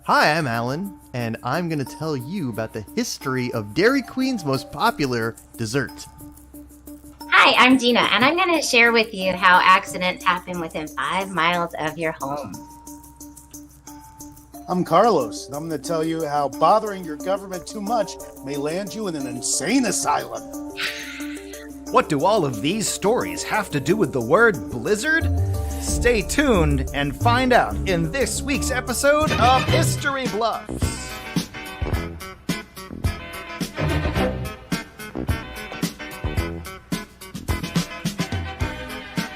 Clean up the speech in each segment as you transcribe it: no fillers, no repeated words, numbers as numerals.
Hi, I'm Alan, and I'm going to tell you about the history of Dairy Queen's most popular dessert. Hi, I'm Gina, and I'm going to share with you how accidents happen within 5 miles of your home. I'm Carlos, and I'm going to tell you how bothering your government too much may land you in an insane asylum. What do all of these stories have to do with the word blizzard? Stay tuned and find out in this week's episode of History Bluffs.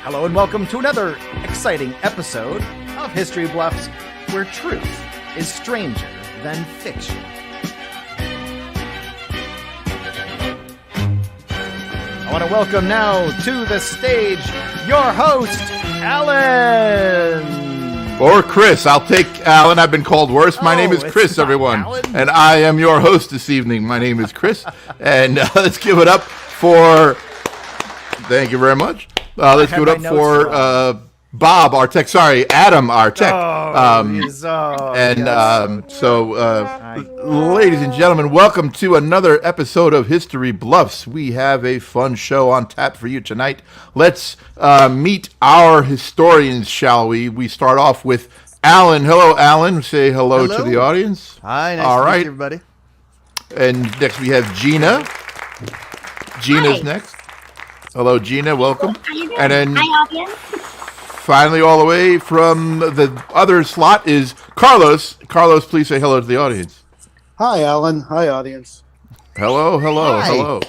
Hello and welcome to another exciting episode of History Bluffs, where truth is stranger than fiction. I want to welcome now to the stage your host, Alan. Or Chris. I'll take Alan. I've been called worse. My name is Chris, everyone. Alan. And I am your host this evening. My name is Chris. And let's give it up for... Thank you very much. Let's give it up for Bob, our tech. Sorry, Adam, our tech. Ladies and gentlemen, welcome to another episode of History Bluffs. We have a fun show on tap for you tonight. Let's meet our historians, shall we? We start off with Alan. Hello, Alan. Say hello to the audience. Hi, nice to meet you, everybody. And next we have Gina. Gina's Hi. Next. Hello, Gina. Welcome. How you doing? And then Hi, audience. finally, all the way from the other slot is Carlos. Carlos, please say hello to the audience. Hi, Alan. Hi, audience. Hello. Hi.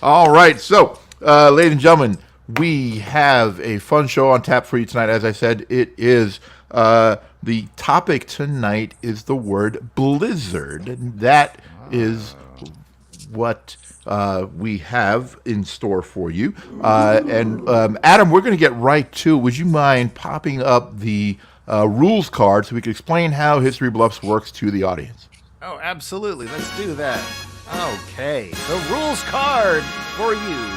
All right. So, ladies and gentlemen, we have a fun show on tap for you tonight. As I said, it is the topic tonight is the word blizzard. And that is what we have in store for you. And Adam, we're going to get right to it. Would you mind popping up the rules card so we can explain how History Bluffs works to the audience? Oh, absolutely. Let's do that. Okay. The rules card for you,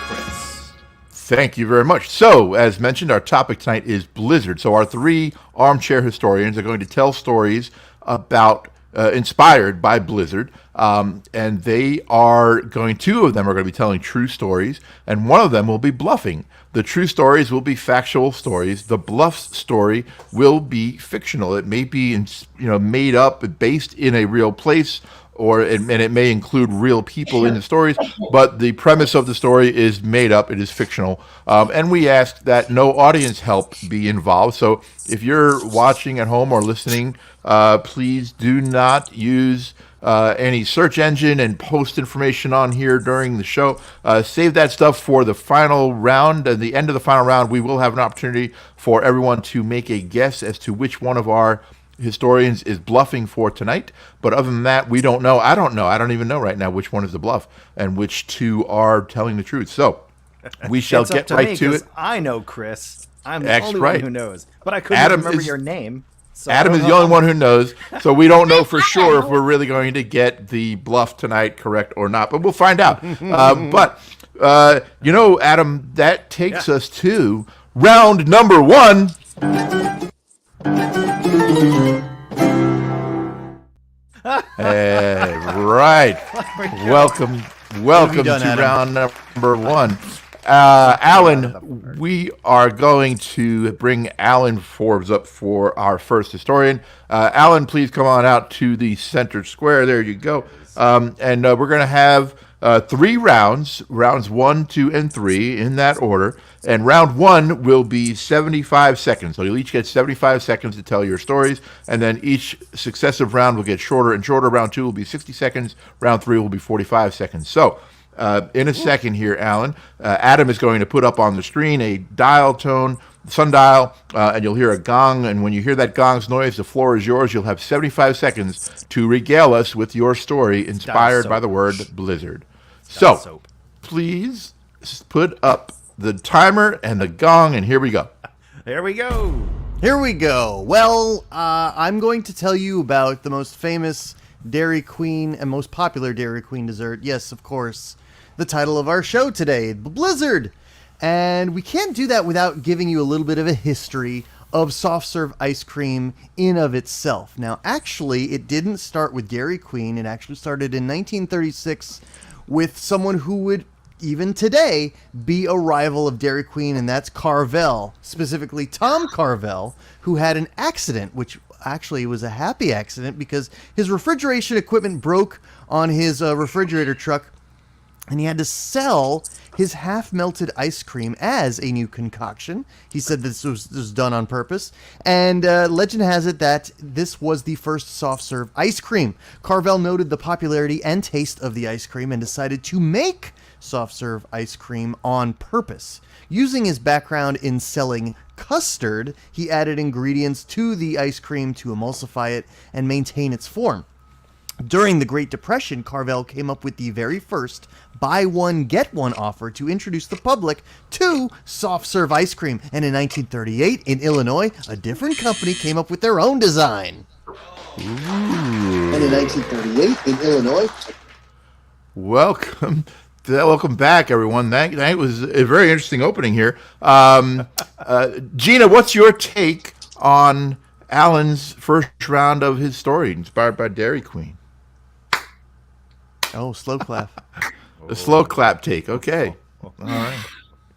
Chris. Thank you very much. So, as mentioned, our topic tonight is Blizzard. So our three armchair historians are going to tell stories about inspired by Blizzard, and they are going. Two of them are going to be telling true stories, and one of them will be bluffing. The true stories will be factual stories. The bluff story will be fictional. It may be, made up, based in a real place, and it may include real people in the stories, but the premise of the story is made up. It is fictional, and we ask that no audience help be involved. So if you're watching at home or listening, please do not use any search engine and post information on here during the show. Save that stuff for the final round. At the end of the final round, we will have an opportunity for everyone to make a guess as to which one of our historians is bluffing for tonight. But other than that, we don't know. I don't know. I don't even know right now which one is the bluff and which two are telling the truth. So we shall get right to it. I know, Chris. I'm the only one who knows. But I couldn't remember your name. So Adam is the only one who knows, so we don't know for sure if we're really going to get the bluff tonight correct or not, but we'll find out. Adam, that takes us to round number one. Right. Welcome to round number one. Alan, we are going to bring Alan Forbes up for our first historian. Alan, please come on out to the center square. There you go. And we're going to have 3 rounds 1, 2, and 3 in that order. And round 1 will be 75 seconds. So you'll each get 75 seconds to tell your stories. And then each successive round will get shorter and shorter. Round 2 will be 60 seconds. Round 3 will be 45 seconds. So in a second here, Alan, Adam is going to put up on the screen a dial tone, sundial, and you'll hear a gong. And when you hear that gong's noise, the floor is yours. You'll have 75 seconds to regale us with your story inspired by the word blizzard. So please put up the timer and the gong, and here we go. Here we go. Here we go. Well, I'm going to tell you about the most famous Dairy Queen and most popular Dairy Queen dessert. Yes, of course, the title of our show today, Blizzard. And we can't do that without giving you a little bit of a history of soft serve ice cream in of itself. Now, actually, it didn't start with Dairy Queen. It actually started in 1936 with someone who would, even today, be a rival of Dairy Queen, and that's Carvel, specifically Tom Carvel, who had an accident, which actually was a happy accident because his refrigeration equipment broke on his refrigerator truck, and he had to sell his half-melted ice cream as a new concoction. He said this was done on purpose. And legend has it that this was the first soft-serve ice cream. Carvel noted the popularity and taste of the ice cream and decided to make soft-serve ice cream on purpose. Using his background in selling custard, he added ingredients to the ice cream to emulsify it and maintain its form. During the Great Depression, Carvel came up with the very first buy one, get one offer to introduce the public to soft-serve ice cream. And in 1938, in Illinois, a different company came up with their own design. And in 1938, in Illinois... Welcome back, everyone. That was a very interesting opening here. Gina, what's your take on Alan's first round of his story, inspired by Dairy Queen? Oh, slow clap. A slow clap take. Okay. All right.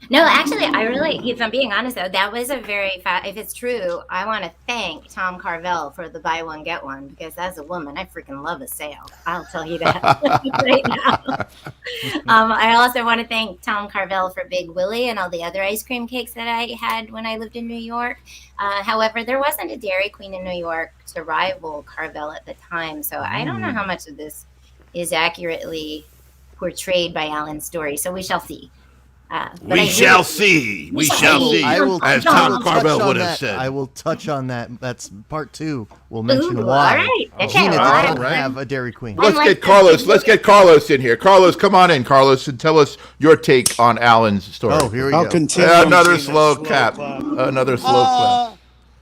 No, actually, I really, if I'm being honest, though, that was a very if it's true, I want to thank Tom Carvel for the buy one, get one, because as a woman, I freaking love a sale. I'll tell you that right now. I also want to thank Tom Carvel for Big Willie and all the other ice cream cakes that I had when I lived in New York. However, there wasn't a Dairy Queen in New York to rival Carvel at the time, so I don't know how much of this is accurately portrayed by Alan's story, so we shall see. We shall see. We shall see. As Tom Carvel would have said. I will touch on that. That's part 2. We'll mention Ooh, why. all right. Okay, Gina well, did not have a Dairy Queen. Let's get Carlos. Let's get Carlos in here. Carlos, come on in, Carlos, and tell us your take on Alan's story. Oh, here we I'll go. continue. Another Gina's slow clap. Another slow clap.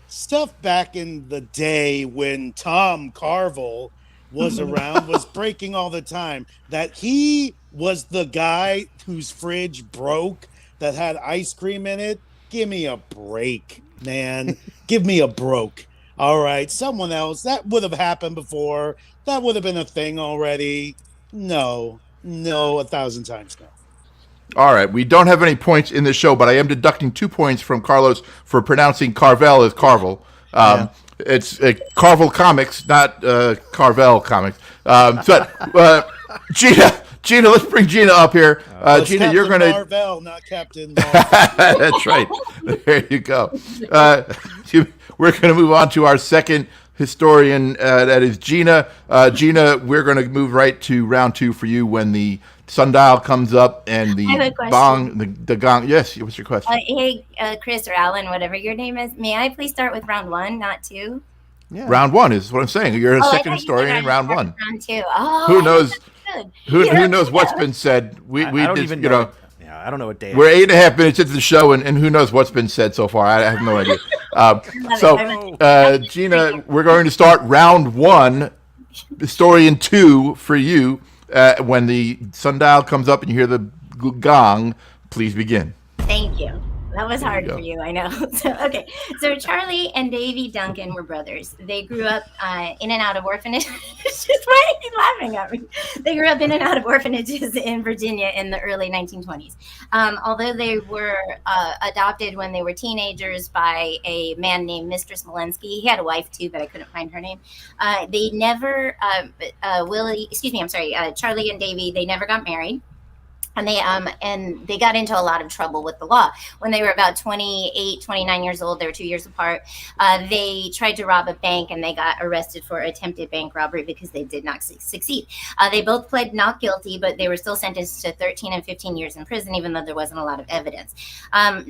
Stuff back in the day when Tom Carvel was around was breaking all the time. That he was the guy whose fridge broke that had ice cream in it. Give me a break, man. Give me a broke. All right, someone else. That would have happened before. That would have been a thing already. No, 1,000 times no. All right, we don't have any points in the show, but I am deducting 2 points from Carlos for pronouncing Carvel as Carvel. It's Carvel Comics, not Carvel Comics. Gina, let's bring Gina up here. Gina, Captain you're going to... Carvel, not Captain That's right. There you go. We're going to move on to our second historian. That is Gina. Gina, we're going to move right to round 2 for you when the sundial comes up and the gong. Yes, what's your question? Hey, Chris or Alan, whatever your name is, may I please start with round 1, not 2? Yeah. Round 1 is what I'm saying. You're a I second thought you historian said in round 1. Round 2. Oh, Who knows? good. Who knows what's been said? We I don't just, even you know. Yeah, I don't know what day. We're 8.5 minutes into the show, and who knows what's been said so far? I have no idea. Gina, we're going to start round 1, historian 2 for you. When the sundial comes up and you hear the gong, please begin. Thank you. That was hard for you, I know. So Charlie and Davy Duncan were brothers. They grew up in and out of orphanages. Why are you laughing at me? They grew up in and out of orphanages in Virginia in the early 1920s. Although they were adopted when they were teenagers by a man named Mr. Smolensky. He had a wife too, but I couldn't find her name. They never, Charlie and Davy, they never got married. And they got into a lot of trouble with the law. When they were about 28, 29 years old, they were 2 years apart, they tried to rob a bank and they got arrested for attempted bank robbery because they did not succeed. They both pled not guilty, but they were still sentenced to 13 and 15 years in prison, even though there wasn't a lot of evidence.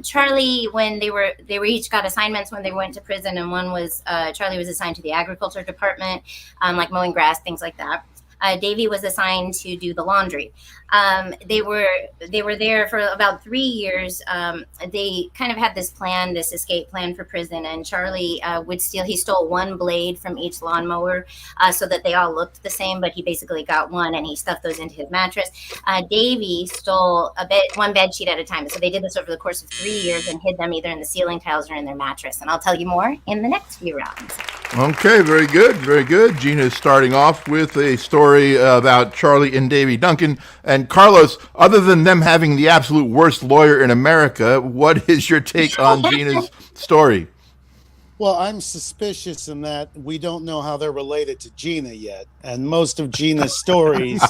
Charlie, when they were each got assignments when they went to prison, and one was Charlie was assigned to the agriculture department, like mowing grass, things like that. Davy was assigned to do the laundry. They were there for about 3 years. They kind of had this plan, this escape plan for prison, and Charlie he stole one blade from each lawnmower so that they all looked the same, but he basically got one and he stuffed those into his mattress. Davy stole one bed sheet at a time. So they did this over the course of 3 years and hid them either in the ceiling tiles or in their mattress. And I'll tell you more in the next few rounds. Okay, very good, very good. Gina is starting off with a story about Charlie and Davy Duncan. And Carlos, other than them having the absolute worst lawyer in America, what is your take on Gina's story? Well, I'm suspicious in that we don't know how they're related to Gina yet. And most of Gina's stories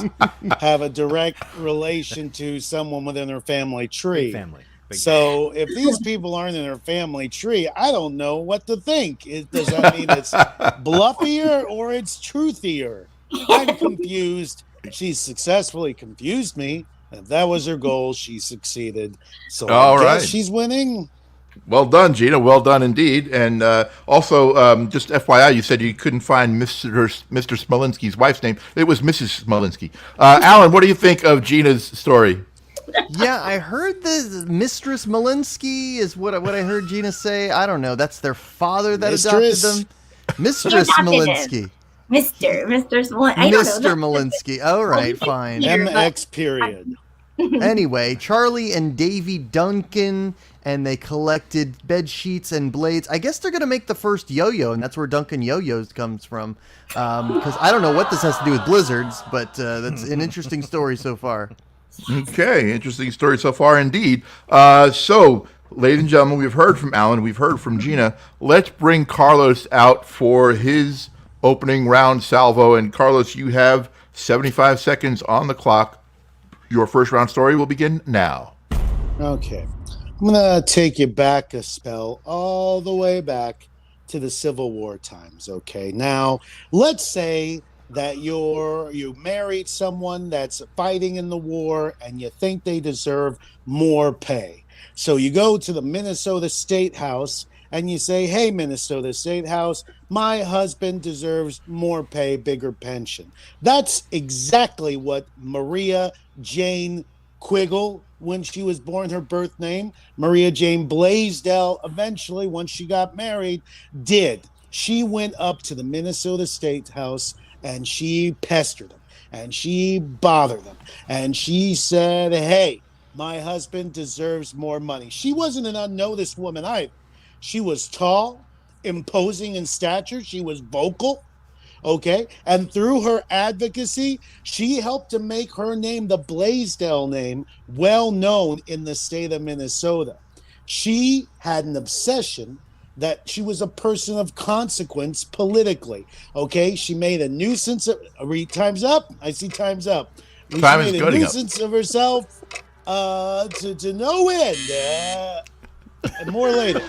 have a direct relation to someone within her family tree. So if these people aren't in her family tree, I don't know what to think. Does that mean it's bluffier or it's truthier? I'm confused. She successfully confused me. If that was her goal, she succeeded. So I guess she's winning. Well done, Gina. Well done indeed. And also, just FYI, you said you couldn't find Mr. Smolinski's wife's name. It was Mrs. Smolinski. Alan, what do you think of Gina's story? Yeah, I heard the Mistress Malinsky is what I heard Gina say. I don't know. That's their father that adopted them. Mistress Malinsky. Mr. Malinsky. All right, fine. MX period. Anyway, Charlie and Davy Duncan, and they collected bed sheets and blades. I guess they're going to make the first yo-yo, and that's where Duncan Yo-Yos comes from. Because I don't know what this has to do with blizzards, but that's an interesting story so far. Okay, interesting story so far indeed. So, ladies and gentlemen, we've heard from Alan, we've heard from Gina. Let's bring Carlos out for his opening round salvo. And Carlos, you have 75 seconds on the clock. Your first round story will begin now. Okay. I'm going to take you back a spell, all the way back to the Civil War times, okay? Now, let's say that you married someone that's fighting in the war and you think they deserve more pay. So you go to the Minnesota State House and you say, hey, Minnesota State House, my husband deserves more pay, bigger pension. That's exactly what Maria Jane Quiggle, when she was born, her birth name, Maria Jane Blaisdell, eventually, once she got married, did. She went up to the Minnesota State House and she pestered them and she bothered them and she said, hey, my husband deserves more money. She wasn't an unnoticed woman either. She was tall, imposing in stature. She was vocal. Okay. And through her advocacy, she helped to make her name, the Blaisdell name, well known in the state of Minnesota. She had an obsession that she was a person of consequence politically. Okay. She made a nuisance of, time's up. I see time's up. She made a nuisance of herself to no end. And more later.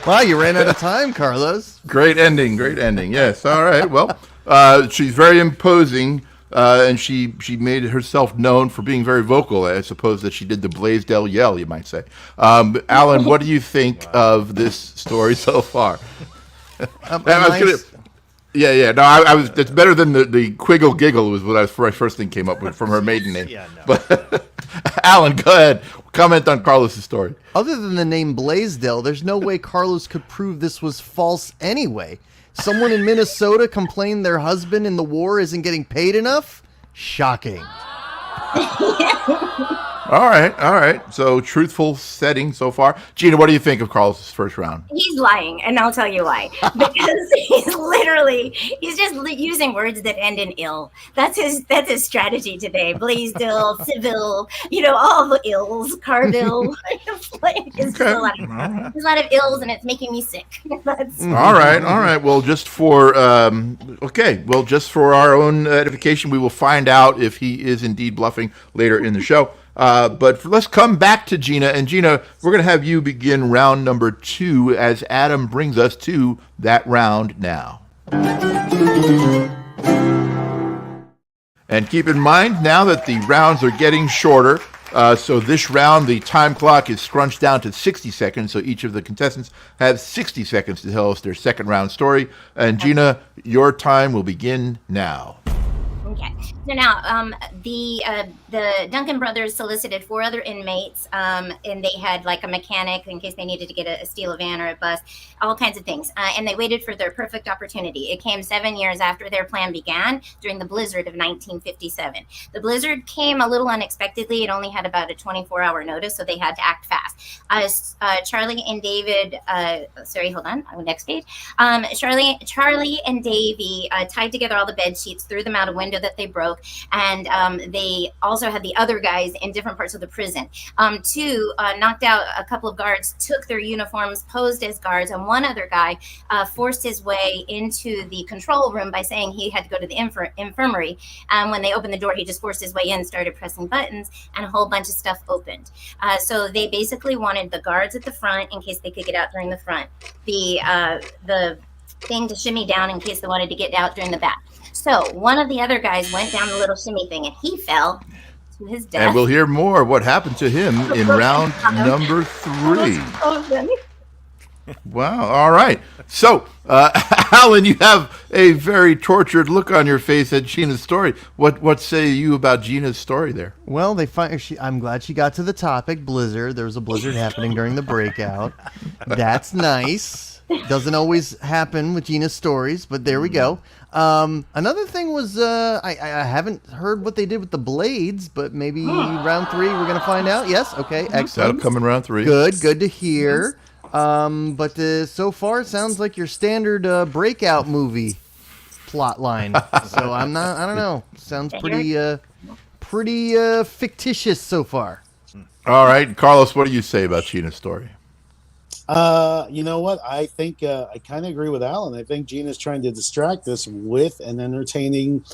Wow, you ran out of time, Carlos. Great ending. Yes. All right. Well, she's very imposing, and she made herself known for being very vocal. I suppose that she did the Blaisdell yell, you might say. Alan, what do you think of this story so far? Yeah. No, I was. It's better than the Quiggle Giggle was what I first thing came up with from her maiden name. Yeah, no. But Alan, go ahead. Comment on Carlos' story. Other than the name Blaisdell, there's no way Carlos could prove this was false anyway. Someone in Minnesota complained their husband in the war isn't getting paid enough? Shocking. All right. So truthful setting so far. Gina, what do you think of Carlos' first round? He's lying, and I'll tell you why. Because he's just using words that end in ill. That's his strategy today. Blaisdell, civil, all the ills, Carville. There's a lot of ills, and it's making me sick. All right. Well, just for our own edification, we will find out if he is indeed bluffing later in the show. But let's come back to Gina. And Gina, we're going to have you begin round number 2 as Adam brings us to that round now. And keep in mind now that the rounds are getting shorter, So this round, the time clock is scrunched down to 60 seconds. So each of the contestants have 60 seconds to tell us their second round story. And Gina, your time will begin now. Okay. So now, the Duncan brothers solicited 4 other inmates, and they had like a mechanic in case they needed to get steal a van or a bus, all kinds of things. And they waited for their perfect opportunity. It came 7 years after their plan began during the blizzard of 1957. The blizzard came a little unexpectedly. It only had about a 24-hour notice, so they had to act fast. Charlie and David, hold on, next page. Charlie and Davy tied together all the bed sheets, threw them out a window that they broke, and they also had the other guys in different parts of the prison. 2 knocked out a couple of guards, took their uniforms, posed as guards, and one other guy forced his way into the control room by saying he had to go to the infirmary. And when they opened the door, he just forced his way in, started pressing buttons, and a whole bunch of stuff opened. So they basically wanted the guards at the front in case they could get out during the front, the thing to shimmy down in case they wanted to get out during the back. So one of the other guys went down the little shimmy thing, and he fell to his death. And we'll hear more what happened to him in round number 3. Wow. All right. So, Alan, you have a very tortured look on your face at Gina's story. What say you about Gina's story there? Well, I'm glad she got to the topic, blizzard. There was a blizzard happening during the breakout. That's nice. Doesn't always happen with Gina's stories, but there we go. Another thing was, I haven't heard what they did with the blades, but maybe round 3 we're going to find out. Yes? Okay, excellent. That'll come in round 3. Good to hear. But so far it sounds like your standard breakout movie plot line. So I don't know. Sounds pretty fictitious so far. All right, Carlos, what do you say about Gina's story? You know what? I think I kind of agree with Alan. I think Gina's trying to distract us with an entertaining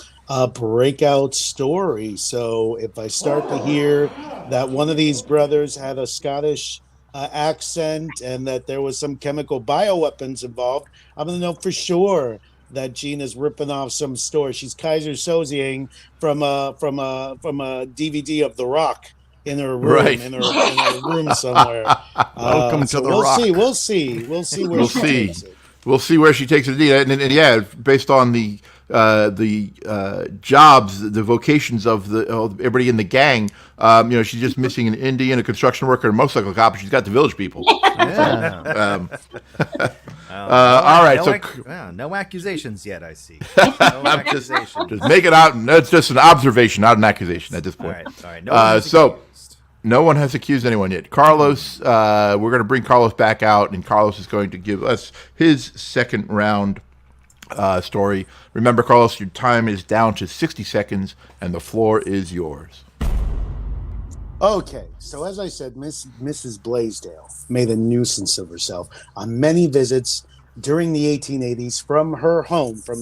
breakout story. So if I start to hear that one of these brothers had a Scottish accent and that there was some chemical bioweapons involved, I'm going to know for sure that Gina's ripping off some story. She's Kaiser Sozeing from a DVD of The Rock in her room, right. in her room somewhere. Welcome to The Rock. We'll see where she takes it. We'll see where she takes it. And yeah, based on the jobs, the vocations of everybody in the gang. She's just missing an Indian, a construction worker, and a motorcycle cop. She's got the village people. Yeah. All right. No accusations yet, I see. No accusations. Just make it out. It's just an observation, not an accusation at this point. All right. No one's accused. No one has accused anyone yet. Carlos, we're going to bring Carlos back out, and Carlos is going to give us his second round story. Remember, Carlos, your time is down to 60 seconds, and the floor is yours. Okay, so as I said, Mrs. Blaisdell made a nuisance of herself on many visits during the 1880s from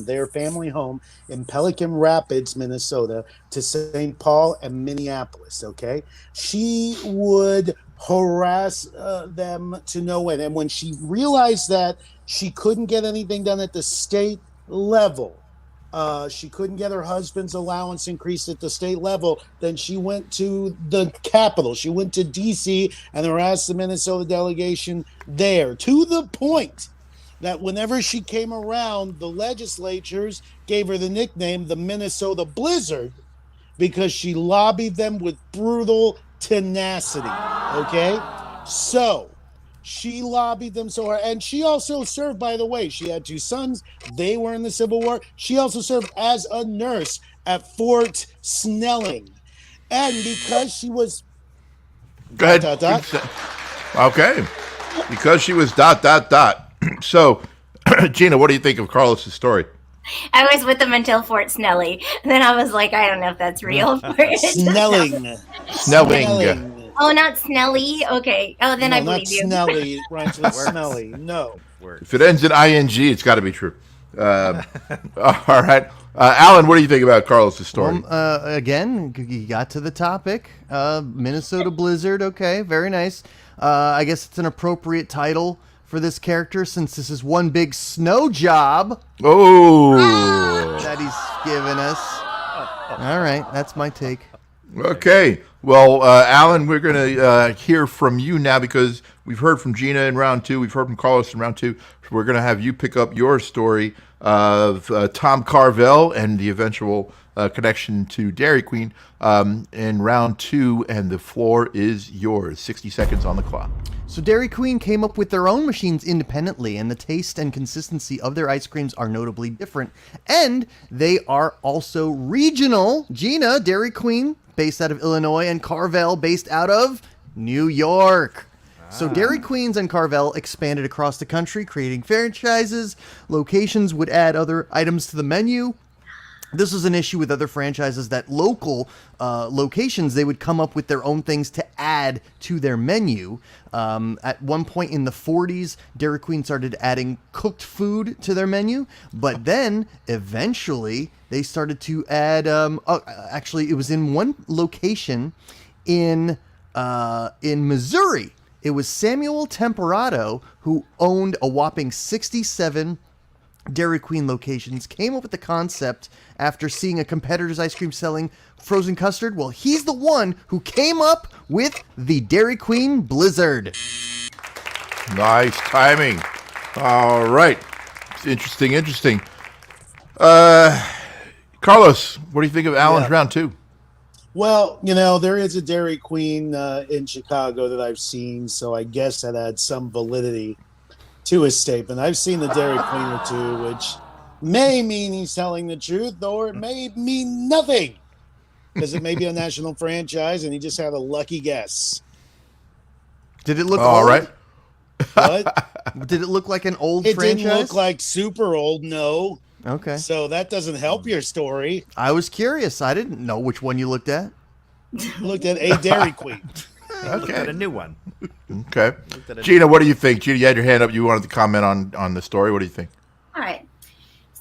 their family home in Pelican Rapids, Minnesota, to St. Paul and Minneapolis, okay? She would harass them to no end. And when she realized that she couldn't get anything done at the state level, she couldn't get her husband's allowance increased at the state level, then she went to the capital. She went to D.C. and harassed the Minnesota delegation there, to the point that whenever she came around, the legislatures gave her the nickname the Minnesota Blizzard because she lobbied them with brutal tenacity, okay? So she lobbied them so hard. And she also served, by the way, she had 2 sons. They were in the Civil War. She also served as a nurse at Fort Snelling. And because she was... Go ahead. Okay. Because she was ... So, Gina, what do you think of Carlos's story? I was with them until Fort Snelly. And then I was like, I don't know if that's real. Snelling. Oh, not Snelly? Okay. Oh, then No, I believe not you. Snelly. Rhymes with smelly. No. If it ends in ing, it's got to be true. All right. Alan, what do you think about Carlos's story? Again, you got to the topic. Minnesota Blizzard. Okay, very nice. I guess it's an appropriate title for this character since this is one big snow job. Oh. That he's given us. All right, that's my take. Okay. Well, Alan, we're going to hear from you now because we've heard from Gina in round 2. We've heard from Carlos in round 2. So we're going to have you pick up your story of Tom Carvel and the eventual connection to Dairy Queen in round 2. And the floor is yours. 60 seconds on the clock. So Dairy Queen came up with their own machines independently, and the taste and consistency of their ice creams are notably different. And they are also regional. Gina, Dairy Queen, based out of Illinois, and Carvel, based out of New York. So Dairy Queens and Carvel expanded across the country, creating franchises. Locations would add other items to the menu. This was an issue with other franchises that local locations, they would come up with their own things to add to their menu. At one point in the 40s, Dairy Queen started adding cooked food to their menu, but then eventually they started to add, actually it was in one location in Missouri. It was Samuel Temperado, who owned a whopping 67 Dairy Queen locations, came up with the concept after seeing a competitor's ice cream selling frozen custard. Well, he's the one who came up with the Dairy Queen Blizzard. Nice timing. All right. Interesting. Carlos, what do you think of Alan's round 2? Well, there is a Dairy Queen in Chicago that I've seen, so I guess that adds some validity to his statement. I've seen the Dairy Queen or two, which may mean he's telling the truth, or it may mean nothing, because it may be a national franchise and he just had a lucky guess. Did it look all old? Right? What? Did it look like an old It franchise? didn't look like super old, no. Okay. So that doesn't help your story. I was curious. I didn't know which one you looked at. Looked at a Dairy Queen. Got a new one. Okay. Gina, what do you think? Gina, you had your hand up. You wanted to comment on the story. What do you think? All right.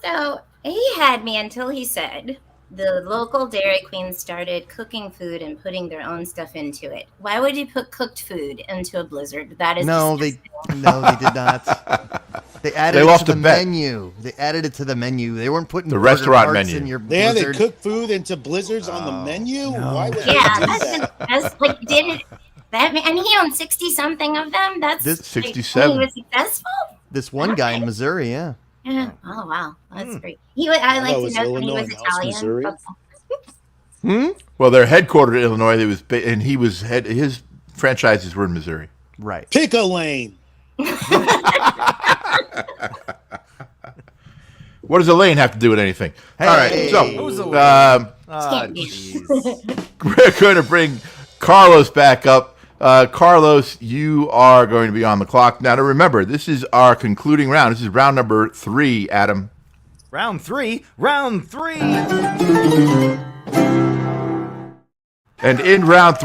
So he had me until he said the local Dairy Queen started cooking food and putting their own stuff into it. Why would you put cooked food into a Blizzard? That is they did not. They added They it lost to a the bet. menu. They added it to the menu. They weren't putting The burger restaurant parts menu. in your They had to Blizzard. cook food into Blizzards on the menu? Why would they Yeah, do that? that's like didn't that and he owned 60 something of them. That's This- like, 67. He was successful. This one guy in Missouri, yeah. Yeah. Oh wow, that's great. He was. I like thought it to was know that he Illinois, was now it's Missouri. Italian. Well, they're headquartered in Illinois. And he was his franchises were in Missouri. Right. Pick a lane. What does Elaine have to do with anything? All right, Hey. so Who's Elaine? we're going to bring Carlos back up. Carlos, you are going to be on the clock. Now, to remember, this is our concluding round. This is round number 3, Adam. Round three. And in round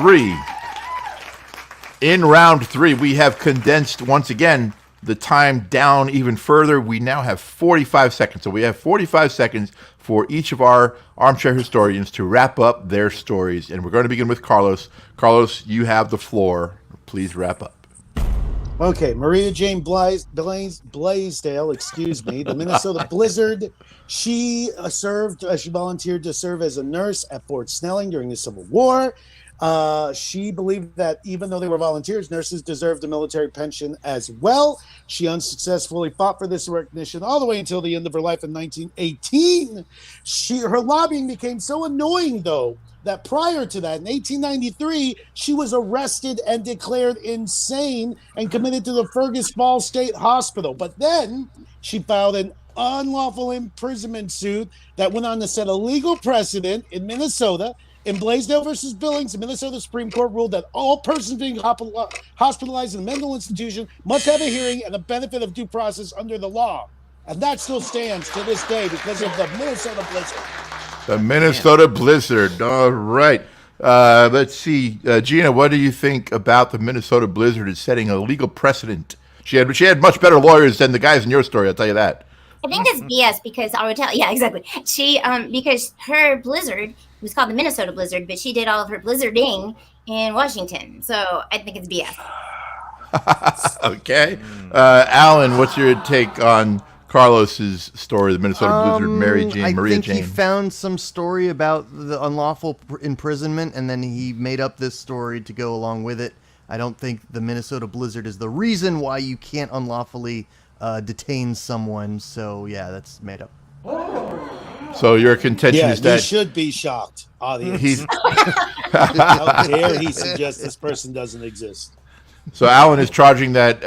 three, we have condensed once again the time down even further. We now have 45 seconds. So we have 45 seconds for each of our armchair historians to wrap up their stories. And we're going to begin with Carlos. Carlos, you have the floor. Please wrap up. Okay, Maria Jane Blaisdell, excuse me, the Minnesota Blizzard. She volunteered to serve as a nurse at Fort Snelling during the Civil War. She believed that even though they were volunteers, nurses deserved a military pension as well. She unsuccessfully fought for this recognition all the way until the end of her life in 1918. Her lobbying became so annoying, though, that prior to that, in 1893, she was arrested and declared insane and committed to the Fergus Falls State Hospital. But then she filed an unlawful imprisonment suit that went on to set a legal precedent in Minnesota. In Blaisdell versus Billings, the Minnesota Supreme Court ruled that all persons being hospitalized in a mental institution must have a hearing and the benefit of due process under the law. And that still stands to this day because of the Minnesota Blizzard. The Minnesota Blizzard. All right. Let's see. Gina, what do you think about the Minnesota Blizzard is setting a legal precedent? She had much better lawyers than the guys in your story, I'll tell you that. I think it's BS because I would tell. Yeah, exactly. She because her Blizzard was called the Minnesota Blizzard, but she did all of her blizzarding in Washington. So I think it's BS. Okay. Alan, what's your take on Carlos's story, the Minnesota Blizzard, Maria I think Jane. he found some story about the unlawful imprisonment, and then he made up this story to go along with it. I don't think the Minnesota Blizzard is the reason why you can't unlawfully detain someone. So, yeah, that's made up. So your contention Yeah, is that you should be shocked, audience. he's How dare he suggest this person doesn't exist? so Alan is charging that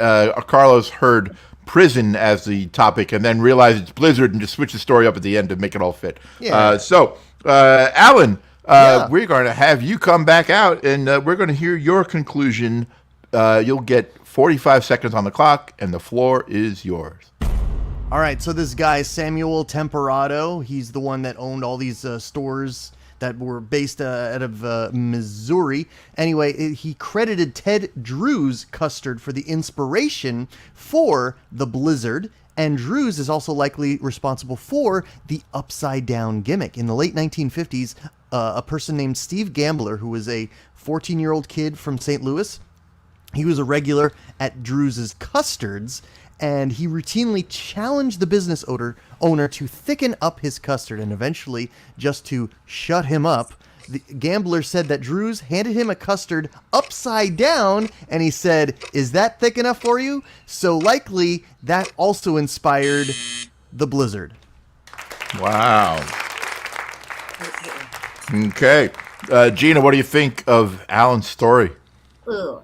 Carlos heard prison as the topic and then realized it's Blizzard and just switched the story up at the end to make it all fit. Yeah. Alan, Yeah. we're going to have you come back out and we're going to hear your conclusion. You'll get 45 seconds on the clock and the floor is yours. All right, so this guy, Samuel Temperado, he's the one that owned all these stores that were based out of Missouri. Anyway, he credited Ted Drew's custard for the inspiration for the Blizzard, and Drew's is also likely responsible for the upside-down gimmick. In the late 1950s, a person named Steve Gambler, who was a 14-year-old kid from St. Louis, he was a regular at Drew's Custards, and he routinely challenged the business owner to thicken up his custard, and eventually, just to shut him up, the Gambler said that Drew's handed him a custard upside down, and he said, "Is that thick enough for you?" So likely, that also inspired the Blizzard. Wow. Okay. Gina, what do you think of Alan's story? Ooh,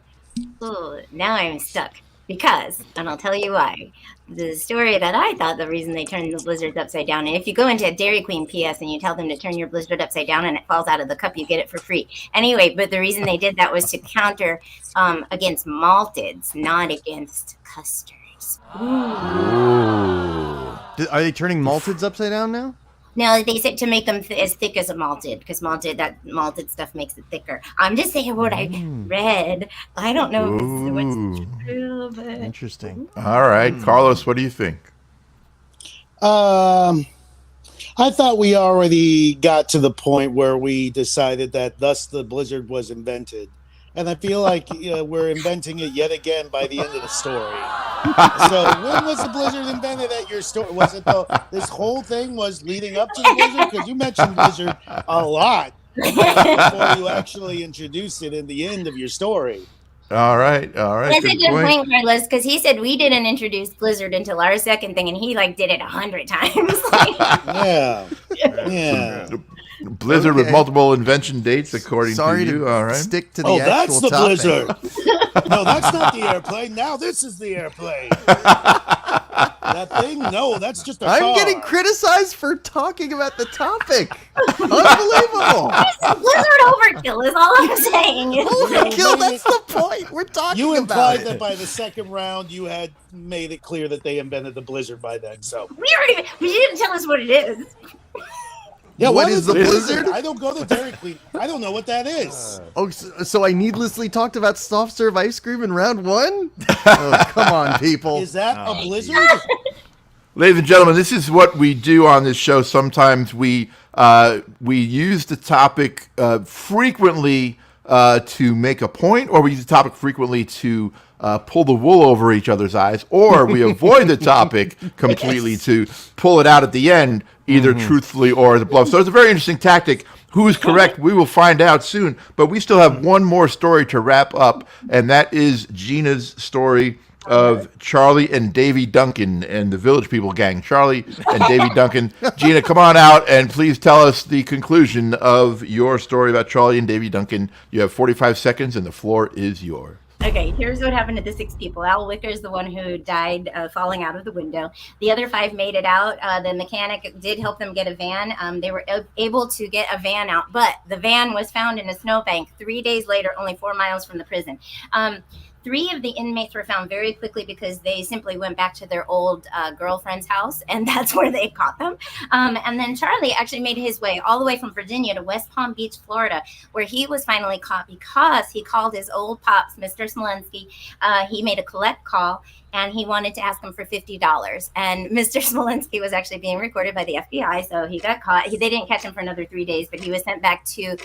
now I'm stuck. Because, and I'll tell you why, the story that I thought the reason they turned the Blizzard upside down, and if you go into a Dairy Queen PS and you tell them to turn your Blizzard upside down and it falls out of the cup, you get it for free. Anyway, but the reason they did that was to counter against malteds, not against custards. Are they turning malteds upside down now? No, they said to make them as thick as a malted, because that malted stuff makes it thicker. I'm just saying what I read. I don't know if it's true, but Interesting. All right. Carlos, what do you think? I thought we already got to the point where we decided that thus the Blizzard was invented. And I feel like we're inventing it yet again by the end of the story. So when was the Blizzard invented at your store? Was it this whole thing was leading up to the Blizzard? Because you mentioned Blizzard a lot before you actually introduced it in the end of your story. All right. that's a good point, Carlos, because he said we didn't introduce Blizzard until our second thing, and he did it 100 times. Yeah. Blizzard with multiple invention dates, according to you. All right. Stick to the actual that's the topic. Blizzard. No, that's not the airplane. Now this is the airplane. That thing? No, that's just a car. I'm getting criticized for talking about the topic. Unbelievable. Blizzard overkill is all I'm saying. Overkill, that's the point. We're talking You about implied it. that by the second round you had made it clear that they invented the Blizzard by then. So You didn't tell us what it is. yeah, What is the Blizzard? I don't go to Dairy Queen. I don't know what that is. Oh, so I needlessly talked about soft serve ice cream in round one? Oh, come on, people. Is that a Blizzard? Ladies and gentlemen, this is what we do on this show. Sometimes we use the topic frequently to make a point, or we use the topic frequently to pull the wool over each other's eyes, or we avoid the topic completely to pull it out at the end, either truthfully or as a bluff. So it's a very interesting tactic. Who's correct? We will find out soon. But we still have one more story to wrap up, and that is Gina's story of Charlie and Davy Duncan and the Village People gang. Charlie and Davy Duncan. Gina, come on out and please tell us the conclusion of your story about Charlie and Davy Duncan. You have 45 seconds and the floor is yours. Okay, here's what happened to the 6 people. Al Wicker is the one who died falling out of the window. The other 5 made it out. The mechanic did help them get a van. They were able to get a van out, but the van was found in a snowbank 3 days later, only 4 miles from the prison. 3 of the inmates were found very quickly because they simply went back to their old girlfriend's house, and that's where they caught them. And then Charlie actually made his way all the way from Virginia to West Palm Beach, Florida, where he was finally caught because he called his old pops, Mr. Smolensky. He made a collect call, and he wanted to ask him for $50. And Mr. Smolenski was actually being recorded by the FBI, so he got caught. They didn't catch him for another 3 days, but he was sent back to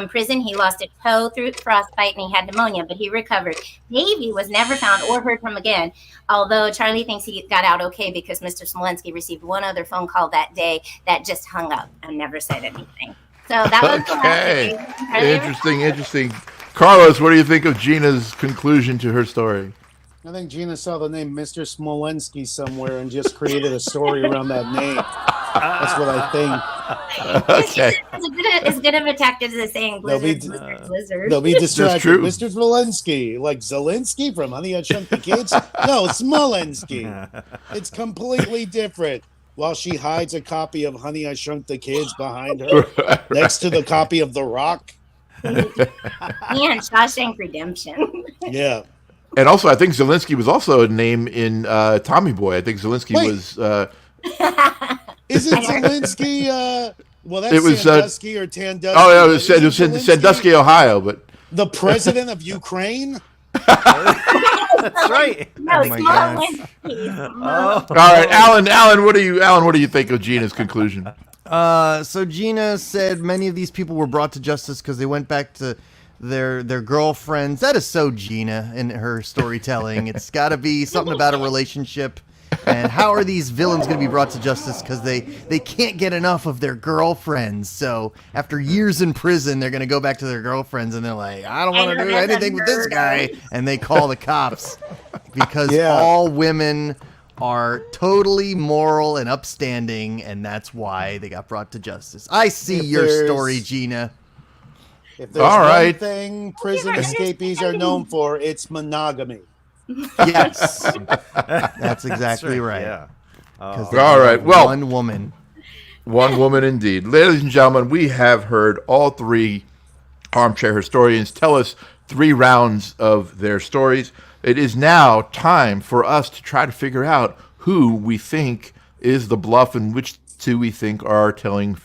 prison. He lost a toe through frostbite, and he had pneumonia, but he recovered. Davey was never found or heard from again, although Charlie thinks he got out okay because Mr. Smolenski received one other phone call that day that just hung up and never said anything. So that was okay. Interesting. Carlos, what do you think of Gina's conclusion to her story? I think Gina saw the name Mr. Smolenski somewhere and just created a story around that name. That's what I think. Okay. As good of a tactic as saying blizzard. They'll be distracted. True. Mr. Smolenski, like Zelensky from Honey, I Shrunk the Kids? No, Smolenski. It's completely different. While she hides a copy of Honey, I Shrunk the Kids behind her, next to the copy of The Rock. And Shawshank Redemption. Yeah. And also, I think Zelensky was also a name in Tommy Boy. I think Zelensky was... Isn't Zelensky... well, that's Sandusky or Tandusky. Oh, yeah, it was Sandusky, Ohio, but... The president of Ukraine? That's right. No, Oh my gosh. All right, Alan, what do you think of Gina's conclusion? So Gina said many of these people were brought to justice because they went back to their girlfriends. That is so Gina in her storytelling. It's got to be something about a relationship. And how are these villains going to be brought to justice? Because they can't get enough of their girlfriends. So after years in prison, they're going to go back to their girlfriends, and they're like, I don't want to do anything with this guy. And they call the cops because all women are totally moral and upstanding, and that's why they got brought to justice. I see your story, Gina. If there's one thing prison escapees are known for, it's monogamy. Yes, that's exactly right. Yeah. All right. Well, one woman indeed. Ladies and gentlemen, we have heard all three armchair historians tell us 3 rounds of their stories. It is now time for us to try to figure out who we think is the bluff and which 2 we think are telling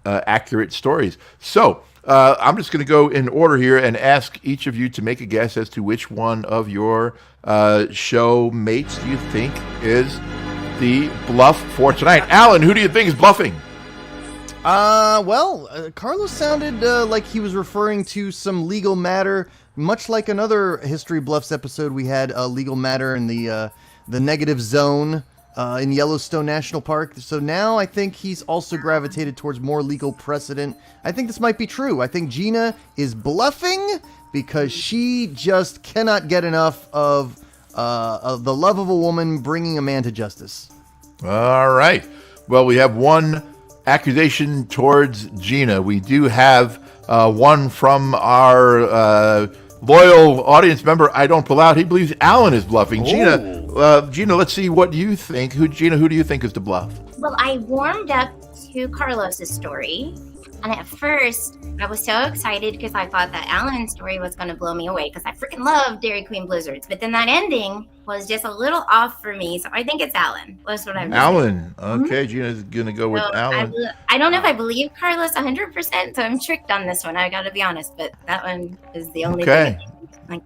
accurate stories. So I'm just going to go in order here and ask each of you to make a guess as to which one of your show mates do you think is the bluff for tonight. Alan, who do you think is bluffing? Carlos sounded like he was referring to some legal matter, much like another History Bluffs episode we had, a legal matter in the negative zone in Yellowstone National Park. So now I think he's also gravitated towards more legal precedent. I think this might be true. I think Gina is bluffing because she just cannot get enough of the love of a woman bringing a man to justice. All right. Well, we have one accusation towards Gina. We do have one from our loyal audience member, I Don't Pull Out. He believes Alan is bluffing. Gina, let's see what you think. Who do you think is the bluff? Well, I warmed up to Carlos's story, and at first I was so excited because I thought that Alan's story was going to blow me away because I freaking love Dairy Queen blizzards. But then that ending was just a little off for me, so I think it's Alan. That's what I'm Alan. Okay, Gina's going to go with Alan. I don't know if I believe Carlos 100%, so I'm tricked on this one. I got to be honest, but that one is the only thing.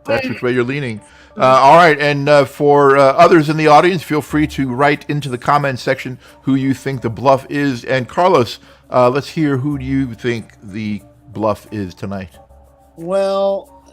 That's which way you're leaning. All right, and for others in the audience, feel free to write into the comment section who you think the bluff is. And Carlos, let's hear who do you think the bluff is tonight? Well,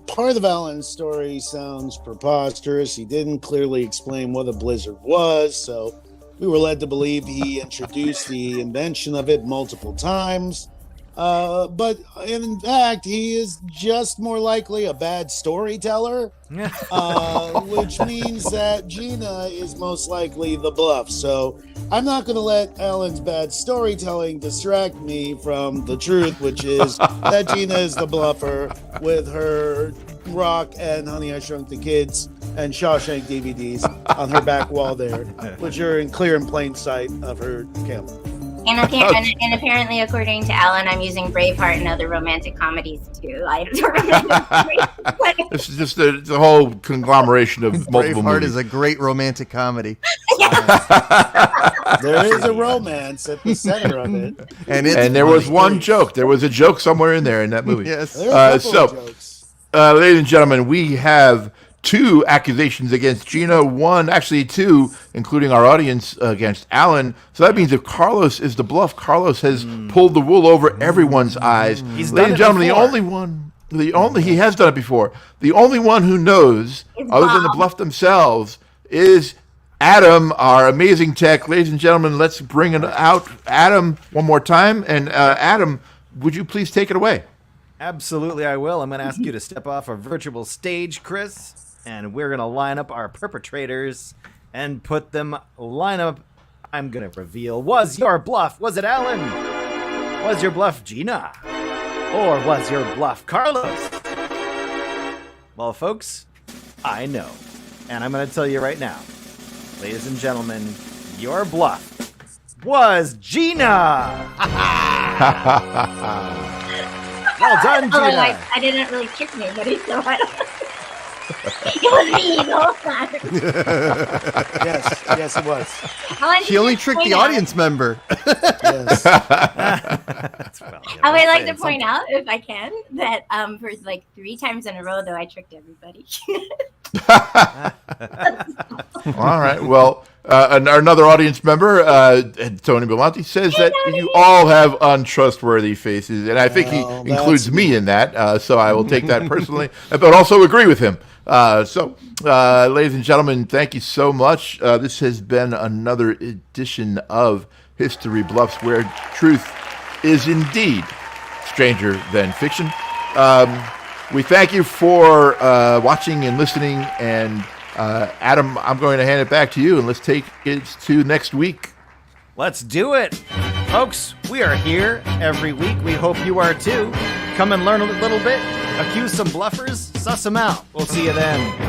part of Alan's story sounds preposterous. He didn't clearly explain what a blizzard was, so we were led to believe he introduced the invention of it multiple times. But in fact, he is just more likely a bad storyteller, which means that Gina is most likely the bluff. So I'm not going to let Alan's bad storytelling distract me from the truth, which is that Gina is the bluffer with her Rock and Honey, I Shrunk the Kids and Shawshank DVDs on her back wall there, which are in clear and plain sight of her camera. And apparently, according to Alan, I'm using Braveheart and other romantic comedies too. This is just the whole conglomeration of multiple Braveheart movies. is a great romantic comedy. There is a romance at the center of it. And there was one joke. There was a joke somewhere in there in that movie. Yes. There are a couple of jokes. Ladies and gentlemen, we have 2 accusations against Gina, 1, actually 2, including our audience against Alan. So that means if Carlos is the bluff, Carlos has pulled the wool over everyone's eyes. He's Ladies and gentlemen, he has done it before. The only one who knows, other than the bluff themselves, is Adam, our amazing tech. Ladies and gentlemen, let's bring it out. Adam, one more time. And Adam, would you please take it away? Absolutely, I will. I'm going to ask you to step off our virtual stage, Chris, and we're going to line up our perpetrators and put them line up. I'm going to reveal, was your bluff, was it Alan? Was your bluff Gina? Or was your bluff Carlos? Well, folks, I know. And I'm going to tell you right now, ladies and gentlemen, your bluff was Gina! Well done, Gina. I didn't really trick anybody, so I don't. It was me the whole time. Yes, it was. She only tricked the audience member. Yes. I would like to point out, if I can, that for like 3 times in a row, though, I tricked everybody. All right. Well, another audience member, Tony Belmonte, says that you all have untrustworthy faces, and I think he includes me in that. So I will take that personally, but also agree with him. Ladies and gentlemen, thank you so much. This has been another edition of History Bluffs, where truth is indeed stranger than fiction. We thank you for watching and listening, and Adam, I'm going to hand it back to you, and let's take it to next week. Let's do it. Folks, we are here every week. We hope you are too. Come and learn a little bit, accuse some bluffers, suss them out. We'll see you then.